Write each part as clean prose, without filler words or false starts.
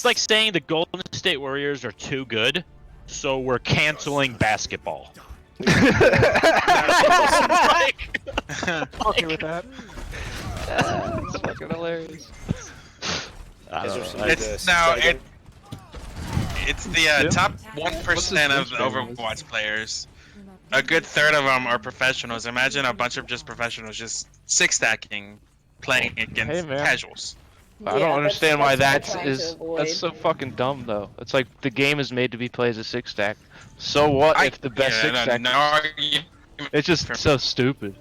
like saying the Golden State Warriors are too good, so we're canceling basketball. Okay with that. That's fucking hilarious. It's the top 1% of the Overwatch players. A good third of them are professionals. Imagine a bunch of just professionals just six-stacking, playing against casuals. I don't understand why that's so fucking dumb though. It's like the game is made to be played as a six stack. So what if the best six stack? It's just so stupid.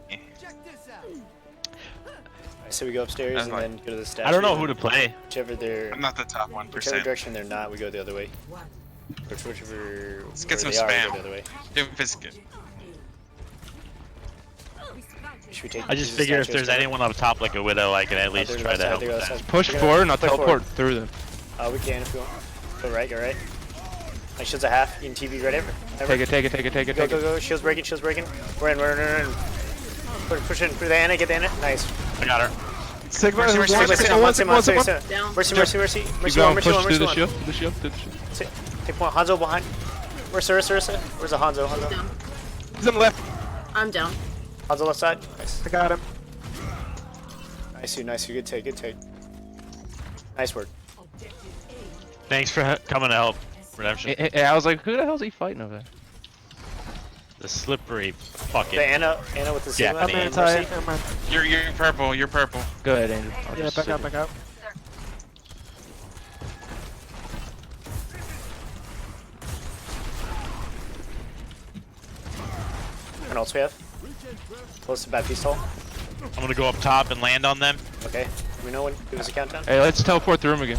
So we go upstairs and then go to the statue. I don't know who to play. Whichever they're. I'm not the top 1%. Whichever direction they're not, we go the other way. Whichever. Let's get some they are, spam. we go the other way. I just figure if there's anyone up top like a Widow, I can at least try to help with that. Push forward and I'll teleport through them. We can if you want. Go right, go right. My shield's a half. You can TV right over. Take it. Go. Shield's breaking. We're in. Push in. For the Ana, get the Ana. Nice. I got her. Sigma, Mercy. Mercy, Mercy. Push through the shield. Take point. Hanzo behind. Where's Ursa? Where's the Hanzo? He's on the left. I'm down. Hanzo left side. Nice. I got him. Nice. Good take. Nice work. Thanks for coming to help, Redemption. I was like, who the hell's he fighting over there? The slippery fucking. The Ana with the Sigma. I'm anti. You're purple. Go ahead, Andrew. Yeah, back up. What else we have? Close to bad pistol. I'm gonna go up top and land on them. Okay. We know when. Give us a countdown. Hey, let's teleport through him again.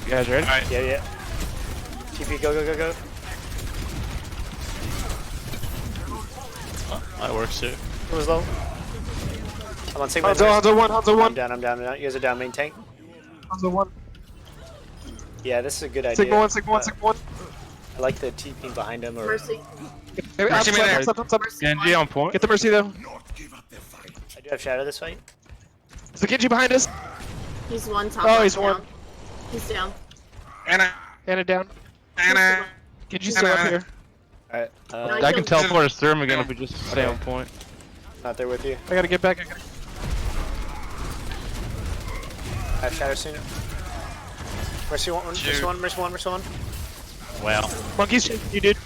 You guys ready? Alright. Yeah. TP, go. Oh, that works too. It was low. I'm on Sigma. Hanzo 1. I'm down. You guys are down. Main tank. Hanzo 1. Yeah, this is a good idea. Sigma 1. I like the TP behind him. Or... Mercy. Genji on point. Get the Mercy though. I do have Shadow this fight. Is the Genji behind us? He's one top. Oh, he's one. He's down. Ana down. Genji's still up here. Alright. I can teleport us through him again if we just stay on point. Not there with you. I gotta get back. I have Shadow soon. Mercy one. Well. Monkey's chasing you, dude.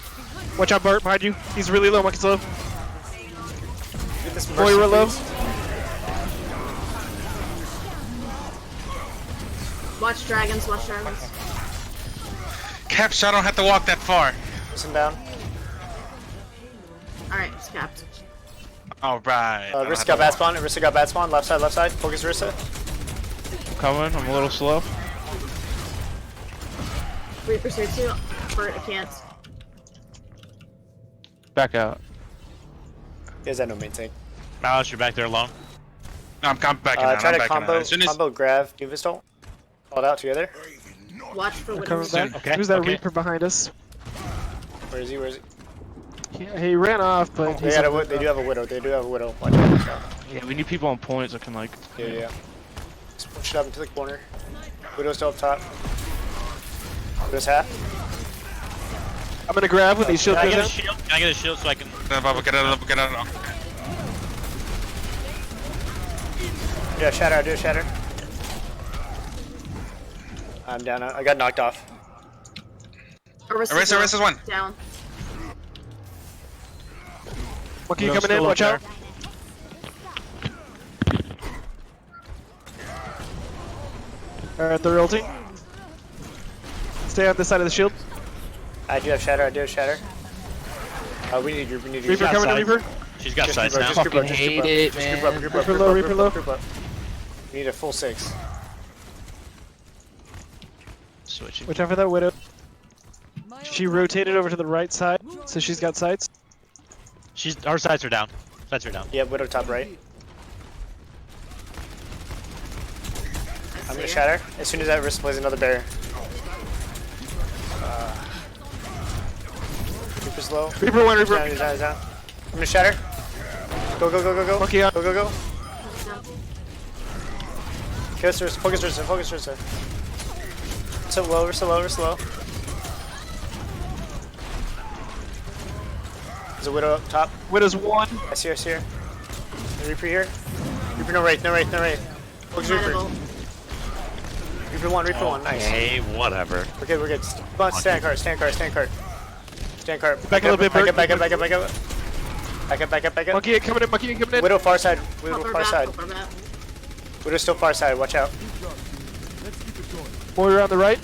Watch out, Bart, behind you. He's really low. Monkey's low. Get this Boy, we're low. Watch dragons. Caps, I don't have to walk that far. Listen down. Alright, it's capped. Alright. Rissa got bad spawn. Left side. Focus Rissa. I'm coming. I'm a little slow. Reaper suits you. Bert, I can't. Back out. You guys have no main tank. Malice, you're back there alone. No, I'm backing out. Try to combo grab Nuvistol. Call it out together. Watch for Coming Widows. back. Okay, Who's that okay. Reaper behind us? Where is he? He ran off, but They do have a Widow. Watch out. Yeah, we need people on points that can like. Yeah. Just push it up into the corner. Widow's still up top. Widow's half. I'm gonna grab when these shields Can I go get a down. shield? Can I get a shield so I can... Get out. Do a shatter. I'm down. I got knocked off. Arista's one. Down. Monkey Widow's coming in, still watch up out. Alright, they're ulting. Stay on this side of the shield. I do have shatter. We need you. Reaper coming in, Reaper. She's got sights now. Fucking hate it, man. Reaper low. We need a full 6. Switching. Watch out for that Widow. She rotated over to the right side, so she's got sights. Our sights are down. Yeah, Widow top right. I'm gonna shatter as soon as that wrist plays another bear. Reaper's low. Reaper 1, Reaper. He's down. I'm gonna shatter. Go. Monkey on. Go. Focus Rissa. so low, we're so low, we're so low. There's a Widow up top. Widow's 1. I see her, I see her. The Reaper here. Reaper, no Wraith, no Wraith, no Wraith. Focus Reaper. Reaper 1, nice. Hey, whatever. We're good, we're good. Come on, stand cart, stand cart, stand cart. Stand cart. Back a little bit, back Bert. up, back up, back up, back up. Back up, back up, back up. Monkey coming in, monkey coming in. Widow far side, Widow Pop our far back, side. pop our back. Widow's still far side, watch out. Warrior on the right.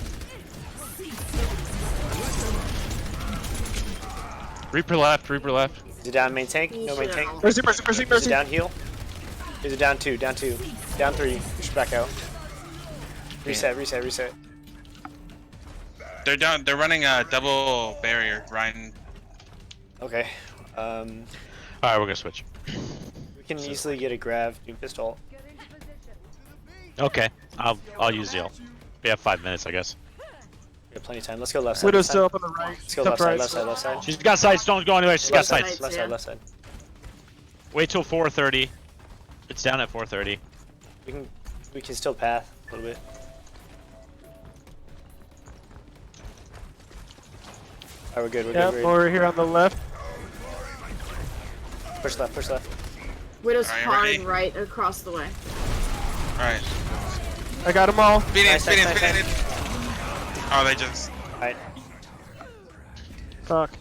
Reaper left, Reaper left. Is it down main tank? No main tank. Mercy, mercy, mercy, Is it mercy. down heal? Is it down 2, down 2. Down 3, push back out. Reset, reset, reset. They're down. They're running a double barrier. Rein. Okay. Alright, we're gonna switch. We can easily get a grab, do pistol. Okay, I'll use Zeal. We have 5 minutes, I guess. We have plenty of time. Let's go left side. Widow's Left still side. up on the right. Let's go Top left side, right. left side, left side. She's got sights. Don't go anywhere. She's got Left side, sights. left side, left side. Wait till 4:30. It's down at 4:30. We can still path a little bit. Alright, we're good, we're Yep, good. We're Warrior here on the left. good. Push left, push left. Widow's Alright, hard ready? right across the way. Alright. I got them all. Speed in, Nice, speed in, nice, speed nice, in. Oh, they just. Alright. Fuck.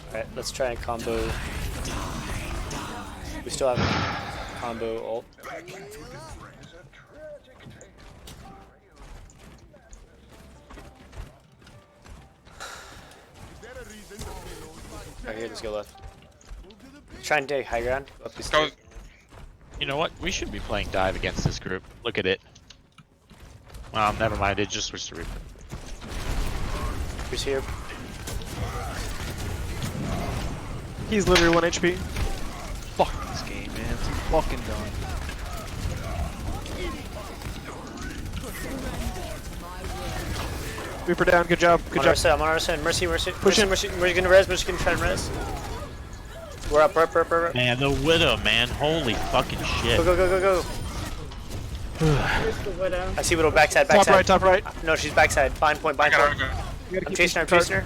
Alright, let's try and combo. We still have combo ult. Alright, here, let's go left. Try and take high ground. Up these Go. stairs. You know what? We should be playing dive against this group. Look at it. Well, never mind. It just switched to Reaper. Who's here? He's literally 1 HP. Fuck this game, man. It's fucking done. Reaper down. Good job. Good I'm on our job. side, I'm on our side. Mercy, mercy. Push Mercy, mercy. We're gonna res, mercy gonna try and res. We're up, we're up, we're up, we're up. Man, the Widow, man. Holy fucking shit. Go, go, go, go, go. There's the Widow. I see Widow backside, Top backside. right, top right. No, she's backside. Bind point, bind I got point. her. You gotta I'm keep chasing her, I'm pushing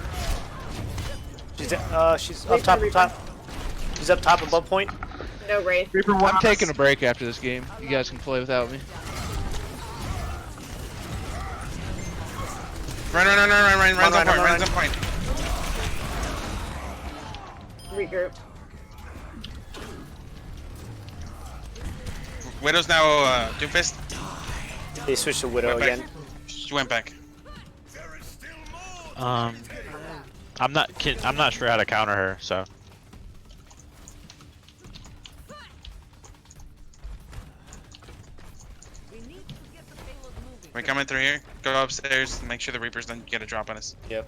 chasing her. She's up top, Reaper, up top. She's up top, above point. No Wraith. Reaper 1. I'm taking a break after this game. You guys can play without me. Run, run, run, run, run, run, Run, run, run, on run, point, runs on point. Regroup. Widow's now Doomfist. They switched to Widow Went back. again. She went back. I'm not sure how to counter her, so. We're coming through here. Go upstairs. Make sure the Reapers don't get a drop on us. Yep.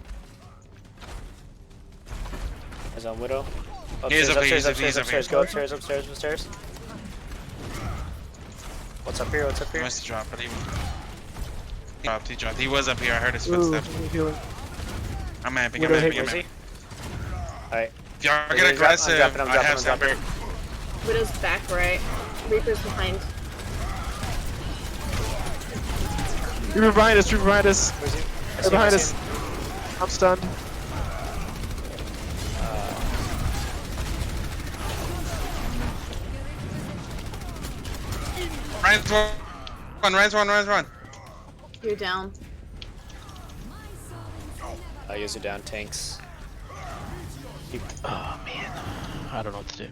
Is on Widow. He's Upstairs, up here, upstairs, he's up upstairs, here. go upstairs, upstairs, upstairs. What's up here, what's up He here? must have dropped, but he dropped. He dropped. He was up here. I heard his Ooh, footsteps. healing. I'm mapping. I'm Widow mapping. hit I'm Where's he? mapping. Alright. If y'all are I'm gonna dropping, aggressive, I'm dropping, I have I'm dropping. Stamper. Widow's back right. Reaper's behind. Reaper behind us. Reaper behind us. Where's he? I They're see him, behind I us. see him. I'm stunned. Ryan's one. Ryan's one. Ryan's one. You're down. You guys are down tanks. Oh man, I don't know what to do.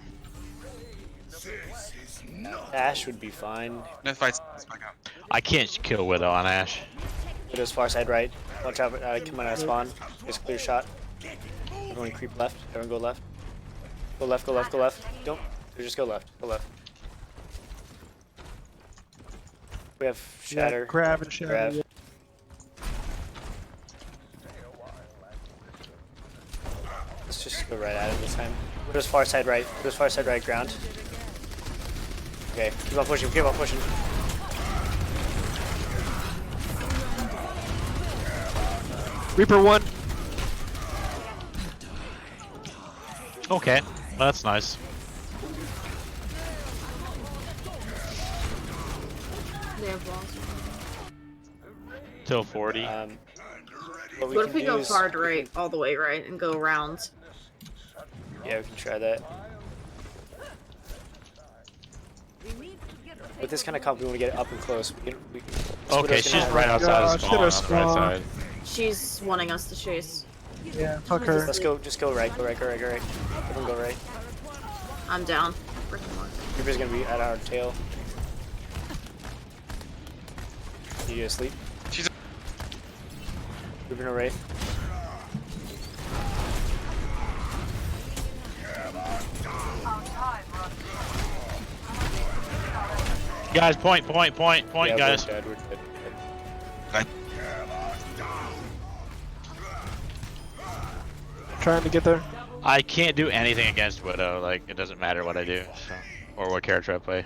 Ash would be fine. No fights. Back up. I can't kill Widow on Ash. Widow's far side right. Watch out, come on out of spawn. It's a clear shot. Everyone creep left. Everyone go left. Go left, go left, go left. Don't. Just go left. Go left. We have Shatter. Yeah, grab and shatter. Grab. Yeah. Let's just go right at it this time. Widow's far side right. Widow's far side right ground. Okay, keep on pushing, keep on pushing. Reaper 1. Okay, that's nice. They have walls. Till 40. What if we go hard right, all the way right, and go around? Yeah, we can try that. With this kind of comp, we want to get up and close. Okay, she's have- right outside of spawn on the right spawn. side. She's wanting us to chase. Yeah, fuck her. Let's go. Just go right. Go right. Go right. Go right. Everyone go right. I'm down. Freaking one. Reaper's gonna be at our tail. You asleep? She's. Reaper no Wraith. Guys, point, Yeah, guys. We're dead. We're dead. Trying to get there. I can't do anything against Widow. Like, it doesn't matter what I do, so, or what character I play.